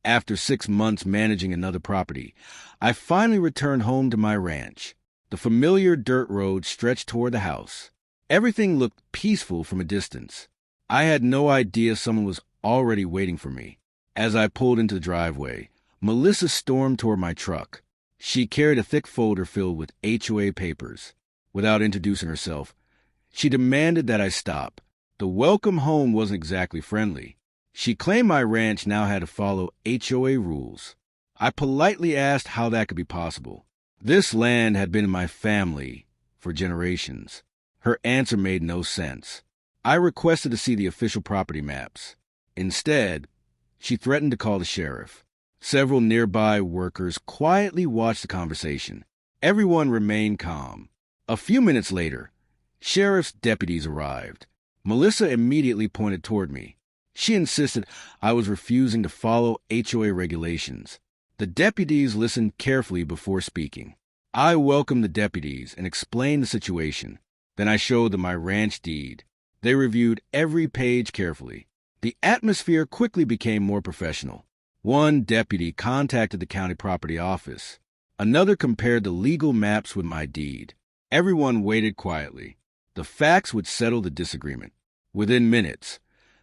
After 6 months managing another property, I finally returned home to my ranch. The familiar dirt road stretched toward the house. Everything looked peaceful from a distance. I had no idea someone was already waiting for me. As I pulled into the driveway, Melissa stormed toward my truck. She carried a thick folder filled with HOA papers. Without introducing herself, she demanded that I stop. The welcome home wasn't exactly friendly. She claimed my ranch now had to follow HOA rules. I politely asked how that could be possible. This land had been in my family for generations. Her answer made no sense. I requested to see the official property maps. Instead, she threatened to call the sheriff. Several nearby workers quietly watched the conversation. Everyone remained calm. A few minutes later, sheriff's deputies arrived. Melissa immediately pointed toward me. She insisted I was refusing to follow HOA regulations. The deputies listened carefully before speaking. I welcomed the deputies and explained the situation. Then I showed them my ranch deed. They reviewed every page carefully. The atmosphere quickly became more professional. One deputy contacted the county property office. Another compared the legal maps with my deed. Everyone waited quietly. The facts would settle the disagreement. Within minutes,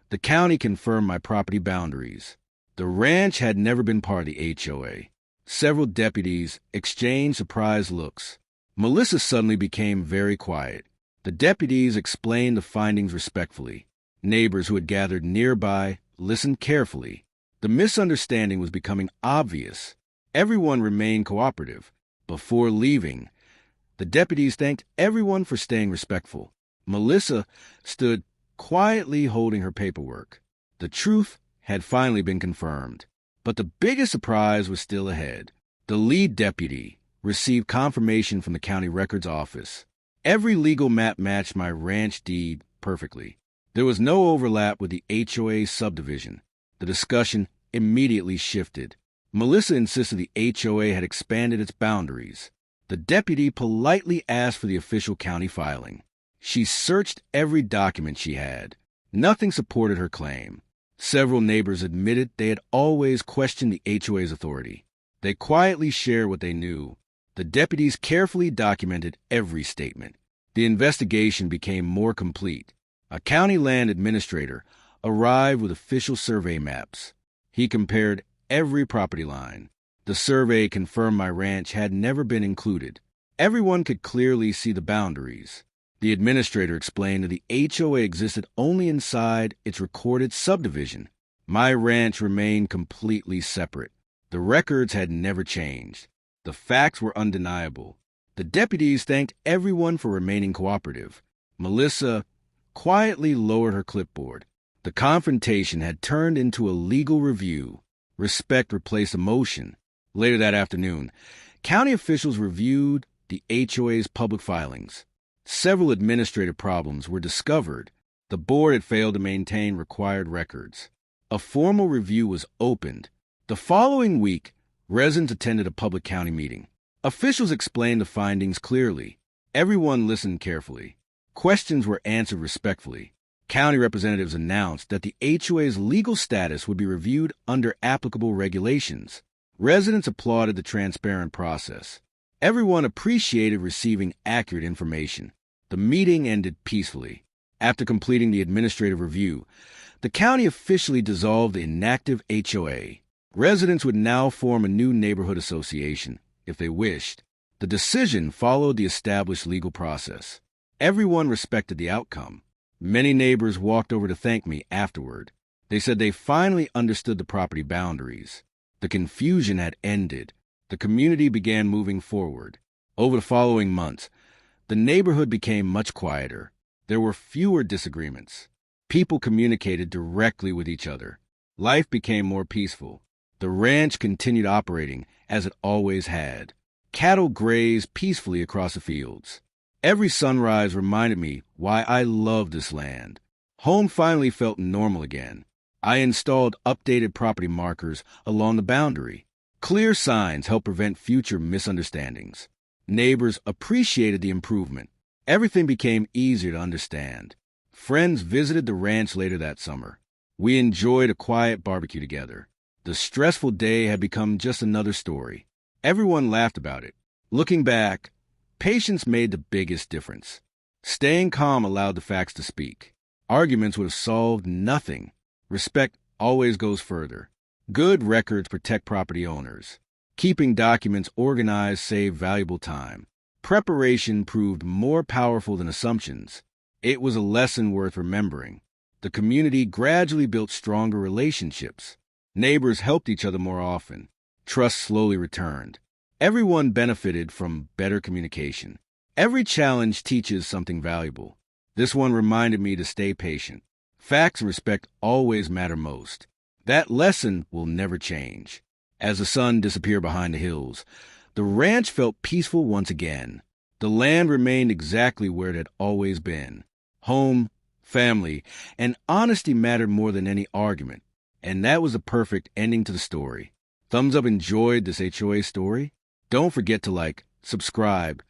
the county confirmed my property boundaries. The ranch had never been part of the HOA. Several deputies exchanged surprised looks. Melissa suddenly became very quiet. The deputies explained the findings respectfully. Neighbors who had gathered nearby listened carefully. The misunderstanding was becoming obvious. Everyone remained cooperative. Before leaving, the deputies thanked everyone for staying respectful. Melissa stood quietly holding her paperwork. The truth had finally been confirmed. But the biggest surprise was still ahead. The lead deputy received confirmation from the county records office. Every legal map matched my ranch deed perfectly. There was no overlap with the HOA subdivision. The discussion immediately shifted. Melissa insisted the HOA had expanded its boundaries. The deputy politely asked for the official county filing. She searched every document she had. Nothing supported her claim. Several neighbors admitted they had always questioned the HOA's authority. They quietly shared what they knew. The deputies carefully documented every statement. The investigation became more complete. A county land administrator arrived with official survey maps. He compared every property line. The survey confirmed my ranch had never been included. Everyone could clearly see the boundaries. The administrator explained that the HOA existed only inside its recorded subdivision. My ranch remained completely separate. The records had never changed. The facts were undeniable. The deputies thanked everyone for remaining cooperative. Melissa quietly lowered her clipboard. The confrontation had turned into a legal review. Respect replaced emotion. Later that afternoon, county officials reviewed the HOA's public filings. Several administrative problems were discovered. The board had failed to maintain required records. A formal review was opened. The following week, residents attended a public county meeting. Officials explained the findings clearly. Everyone listened carefully. Questions were answered respectfully. County representatives announced that the HOA's legal status would be reviewed under applicable regulations. Residents applauded the transparent process. Everyone appreciated receiving accurate information. The meeting ended peacefully. After completing the administrative review, the county officially dissolved the inactive HOA. Residents would now form a new neighborhood association, if they wished. The decision followed the established legal process. Everyone respected the outcome. Many neighbors walked over to thank me afterward. They said they finally understood the property boundaries. The confusion had ended. The community began moving forward. Over the following months, the neighborhood became much quieter. There were fewer disagreements. People communicated directly with each other. Life became more peaceful. The ranch continued operating as it always had. Cattle grazed peacefully across the fields. Every sunrise reminded me why I loved this land. Home finally felt normal again. I installed updated property markers along the boundary. Clear signs helped prevent future misunderstandings. Neighbors appreciated the improvement. Everything became easier to understand. Friends visited the ranch later that summer. We enjoyed a quiet barbecue together. The The stressful day had become just another story. Everyone laughed about it. Looking back, patience made the biggest difference. Staying calm allowed the facts to speak. Arguments would have solved nothing. Respect always goes further. Good records protect property owners. Keeping documents organized saved valuable time. Preparation proved more powerful than assumptions. It was a lesson worth remembering. The community gradually built stronger relationships. Neighbors helped each other more often. Trust slowly returned. Everyone benefited from better communication. Every challenge teaches something valuable. This one reminded me to stay patient. Facts and respect always matter most. That lesson will never change. As the sun disappeared behind the hills, the ranch felt peaceful once again. The land remained exactly where it had always been. Home, family, and honesty mattered more than any argument. And that was a perfect ending to the story. Thumbs up enjoyed this HOA story. Don't forget to like, subscribe,